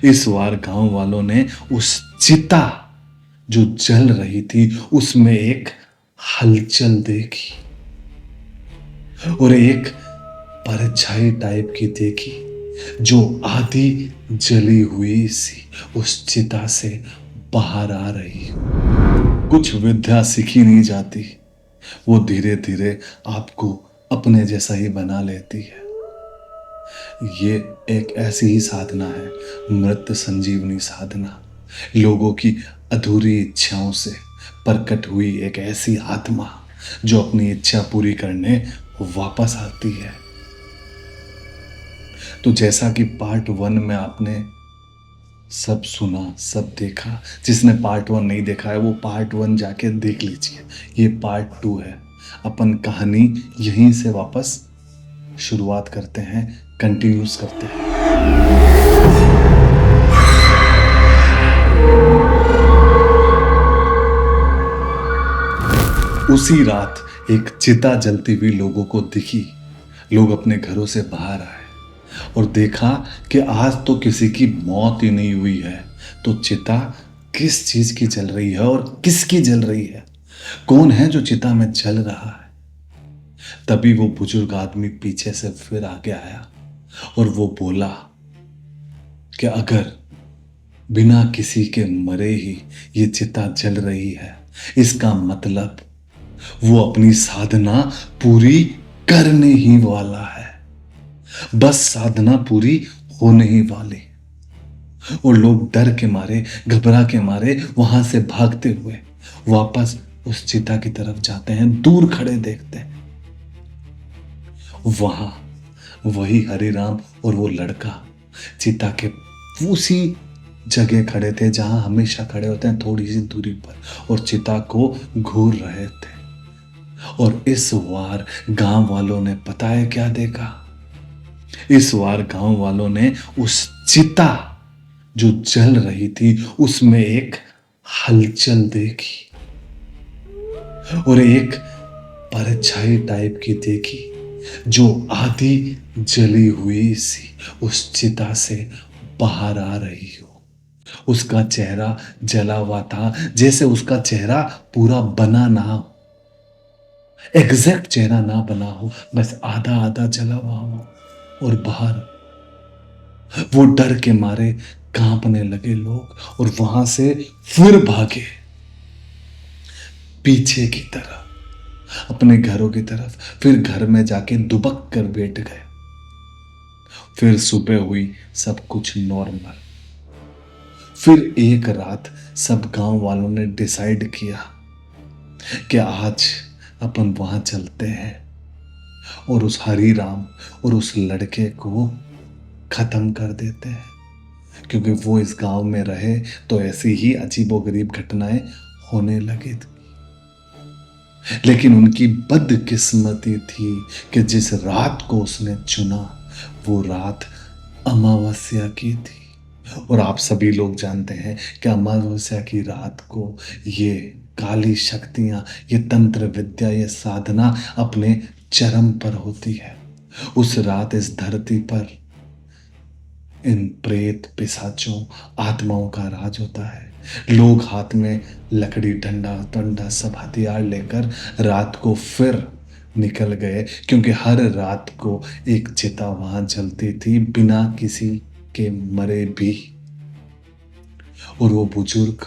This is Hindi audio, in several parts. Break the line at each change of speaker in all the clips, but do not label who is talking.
इस बार गांव वालों ने उस चिता जो जल रही थी उसमें एक हलचल देखी और एक परछाई टाइप की देखी जो आधी जली हुई सी उस चिता से बाहर आ रही। कुछ विद्या सीखी नहीं जाती, वो धीरे धीरे आपको अपने जैसा ही बना लेती है। ये एक ऐसी ही साधना है, मृत संजीवनी साधना। लोगों की अधूरी इच्छाओं से प्रकट हुई एक ऐसी आत्मा जो अपनी इच्छा पूरी करने वापस आती है। तो जैसा कि पार्ट 1 में आपने सब सुना, सब देखा, जिसने पार्ट 1 नहीं देखा है वो पार्ट 1 जाके देख लीजिए। ये पार्ट 2 है। अपन कहानी यहीं से वापस शुरुआत करते हैं, कंटिन्यूस करते हैं। उसी रात एक चिता जलती हुई लोगों को दिखी। लोग अपने घरों से बाहर आए और देखा कि आज तो किसी की मौत ही नहीं हुई है, तो चिता किस चीज की जल रही है और किसकी जल रही है, कौन है जो चिता में जल रहा है। तभी वो बुजुर्ग आदमी पीछे से फिर आगे आया और वो बोला कि अगर बिना किसी के मरे ही ये चिता जल रही है, इसका मतलब वो अपनी साधना पूरी करने ही वाला है। बस साधना पूरी होने ही वाली। और लोग डर के मारे, घबरा के मारे वहां से भागते हुए वापस उस चिता की तरफ जाते हैं, दूर खड़े देखते हैं। वहां वही हरिराम और वो लड़का चिता के उसी जगह खड़े थे जहां हमेशा खड़े होते हैं, थोड़ी सी दूरी पर, और चिता को घूर रहे थे। और इस बार गांव वालों ने पता है क्या देखा? इस बार गांव वालों ने उस चिता जो जल रही थी उसमें एक हलचल देखी और एक परछाई टाइप की देखी जो आधी जली हुई सी उस चिता से बाहर आ रही हो। उसका चेहरा जला हुआ था, जैसे उसका चेहरा पूरा बना ना हो, एग्जैक्ट चेहरा ना बना हो, बस आधा आधा जला हुआ हो। और बाहर वो डर के मारे कांपने लगे लोग और वहां से फिर भागे पीछे की तरफ, अपने घरों की तरफ। फिर घर में जाके दुबक कर बैठ गए। फिर सुबह हुई, सब कुछ नॉर्मल। फिर एक रात सब गांव वालों ने डिसाइड किया कि आज अपन वहां चलते हैं और उस हरिराम और उस लड़के को खत्म कर देते हैं, क्योंकि वो इस गांव में रहे तो ऐसी ही अजीबोगरीब घटनाएं होने लगी थी। लेकिन उनकी बदकिस्मती थी कि जिस रात को उसने चुना वो रात अमावस्या की थी। और आप सभी लोग जानते हैं कि अमावस्या की रात को ये काली शक्तियां, ये तंत्र विद्या, ये साधना अपने चरम पर होती है। उस रात इस धरती पर इन प्रेत, पिशाचों, आत्माओं का राज होता है। लोग हाथ में लकड़ी, डंडा टंडा सब हथियार लेकर रात को फिर निकल गए, क्योंकि हर रात को एक चिता वहां जलती थी बिना किसी के मरे भी। और वो बुजुर्ग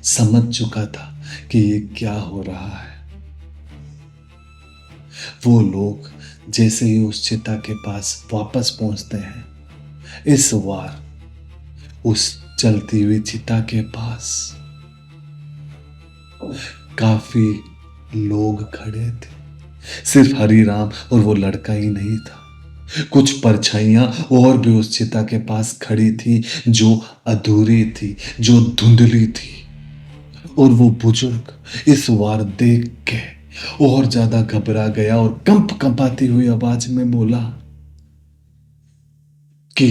समझ चुका था कि ये क्या हो रहा है। वो लोग जैसे ही उस चिता के पास वापस पहुंचते हैं, इस बार उस चलती हुई चिता के पास काफी लोग खड़े थे। सिर्फ हरिराम और वो लड़का ही नहीं था, कुछ परछाइयां और भी उस चिता के पास खड़ी थी जो अधूरी थी, जो धुंधली थी। और वो बुजुर्ग इस बार देख के और ज्यादा घबरा गया और कंपाती हुई आवाज में बोला कि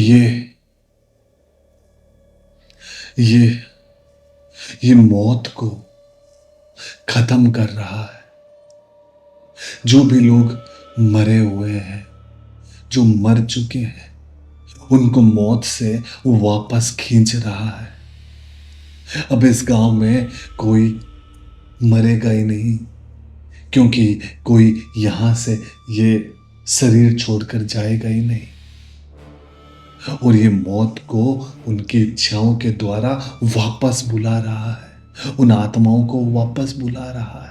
ये मौत को खत्म कर रहा है। जो भी लोग मरे हुए हैं, जो मर चुके हैं, उनको मौत से वापस खींच रहा है। अब इस गांव में कोई मरेगा ही नहीं, क्योंकि कोई यहां से ये शरीर छोड़कर जाएगा ही नहीं। और ये मौत को उनकी इच्छाओं के द्वारा वापस बुला रहा है, उन आत्माओं को वापस बुला रहा है।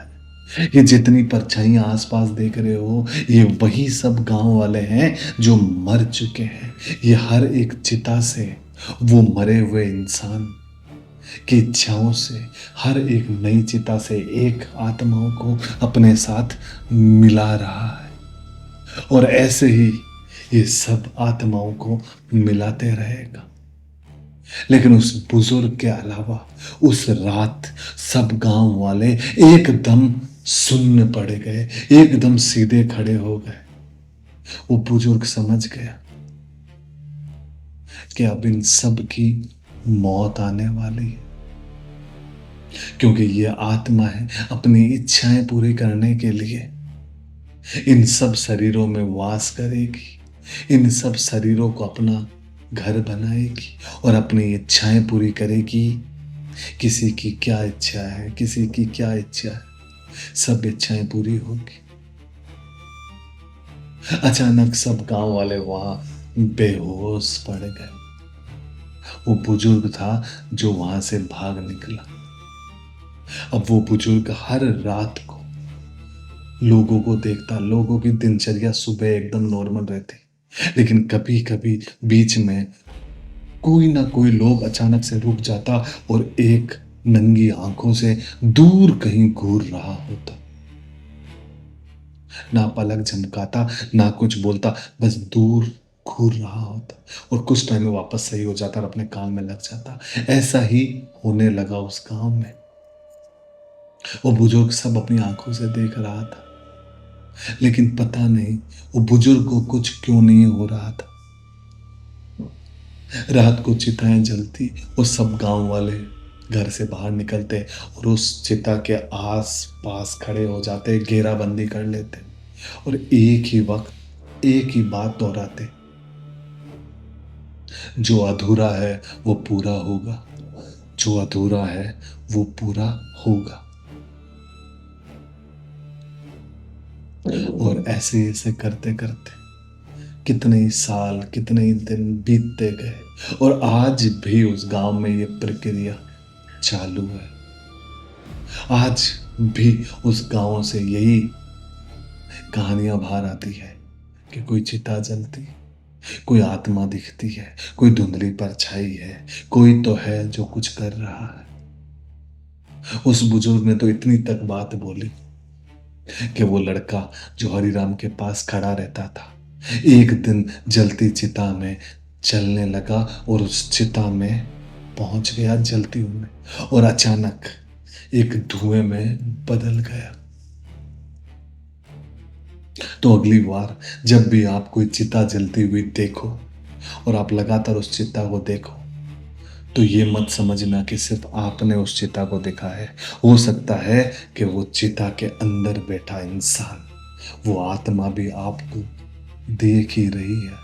ये जितनी परछाइयां आसपास देख रहे हो, ये वही सब गांव वाले हैं जो मर चुके हैं। ये हर एक चिता से वो मरे हुए इंसान की इच्छाओं से, हर एक नई चिता से एक आत्माओं को अपने साथ मिला रहा है। और ऐसे ही ये सब आत्माओं को मिलाते रहेगा। लेकिन उस बुजुर्ग के अलावा उस रात सब गांव वाले एकदम सुन्न पड़ गए, एकदम सीधे खड़े हो गए। वो बुजुर्ग समझ गया कि अब इन सब की मौत आने वाली है, क्योंकि ये आत्मा है अपनी इच्छाएं पूरी करने के लिए इन सब शरीरों में वास करेगी, इन सब शरीरों को अपना घर बनाएगी और अपनी इच्छाएं पूरी करेगी। किसी की क्या इच्छा है, किसी की क्या इच्छा है, सब इच्छाएं पूरी होगी। अचानक सब गांव वाले वहां बेहोश पड़ गए। वो बुजुर्ग था जो वहां से भाग निकला। अब वो बुजुर्ग हर रात को लोगों को देखता। लोगों की दिनचर्या सुबह एकदम नॉर्मल रहती, लेकिन कभी कभी बीच में कोई ना कोई लोग अचानक से रुक जाता और एक नंगी आंखों से दूर कहीं घूर रहा होता। ना पलक झमकाता, ना कुछ बोलता, बस दूर घूर रहा होता और कुछ टाइम में वापस सही हो जाता और अपने काम में लग जाता। ऐसा ही होने लगा उस गांव में। वो बुजुर्ग सब अपनी आंखों से देख रहा था, लेकिन पता नहीं वो बुजुर्ग को कुछ क्यों नहीं हो रहा था। रात को चिताएं जलती और सब गांव वाले घर से बाहर निकलते और उस चिता के आस पास खड़े हो जाते, घेराबंदी कर लेते और एक ही वक्त एक ही बात दोहराते, जो अधूरा है वो पूरा होगा, जो अधूरा है वो पूरा होगा। और ऐसे ऐसे करते करते कितने ही साल, कितने ही दिन बीतते गए और आज भी उस गांव में ये प्रक्रिया चालू है। आज भी उस गांव से यही कहानियां बाहर आती है कि कोई चिता जलती, कोई आत्मा दिखती है, कोई धुंधली परछाई है, कोई तो है जो कुछ कर रहा है। उस बुजुर्ग ने तो इतनी तक बात बोली कि वो लड़का जो हरिराम के पास खड़ा रहता था एक दिन जलती चिता में चलने लगा और उस चिता में पहुंच गया जलती हुई, और अचानक एक धुएं में बदल गया। तो अगली बार जब भी आप कोई चिता जलती हुई देखो और आप लगातार उस चिता को देखो, तो ये मत समझना कि सिर्फ आपने उस चिता को देखा है। हो सकता है कि वो चिता के अंदर बैठा इंसान, वो आत्मा भी आपको देख ही रही है,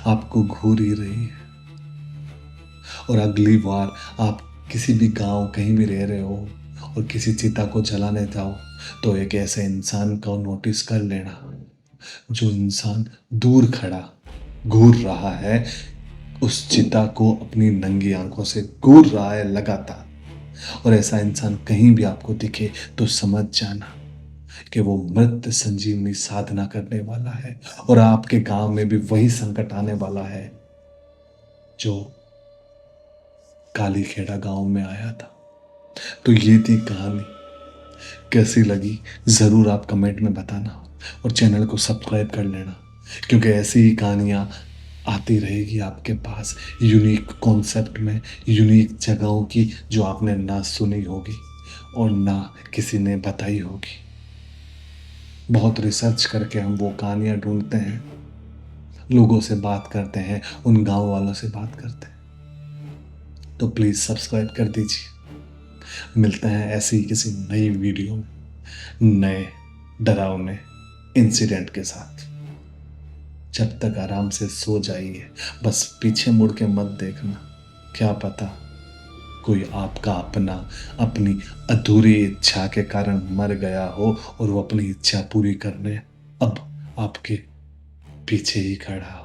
आपको घूर ही रही है। और अगली बार आप किसी भी गांव कहीं भी रह रहे हो और किसी चिता को जलाने जाओ, तो एक ऐसे इंसान को नोटिस कर लेना जो इंसान दूर खड़ा घूर रहा है, उस चिता को अपनी नंगी आंखों से घूर रहा है लगातार। और ऐसा इंसान कहीं भी आपको दिखे तो समझ जाना कि वो मृत संजीवनी साधना करने वाला है और आपके गांव में भी वही संकट आने वाला है जो काली खेड़ा गांव में आया था। तो ये थी कहानी। कैसी लगी जरूर आप कमेंट में बताना और चैनल को सब्सक्राइब कर लेना, क्योंकि ऐसी ही कहानियां आती रहेगी आपके पास यूनिक कॉन्सेप्ट में, यूनिक जगहों की जो आपने ना सुनी होगी और ना किसी ने बताई होगी। बहुत रिसर्च करके हम वो कहानियां ढूंढते हैं, लोगों से बात करते हैं, उन गांव वालों से बात करते हैं। तो प्लीज़ सब्सक्राइब कर दीजिए। मिलते हैं ऐसी ही किसी नई वीडियो में नए डरावने इंसिडेंट के साथ। जब तक आराम से सो जाइए, बस पीछे मुड़ के मत देखना। क्या पता कोई आपका अपना अपनी अधूरी इच्छा के कारण मर गया हो और वो अपनी इच्छा पूरी करने अब आपके पीछे ही खड़ा हो।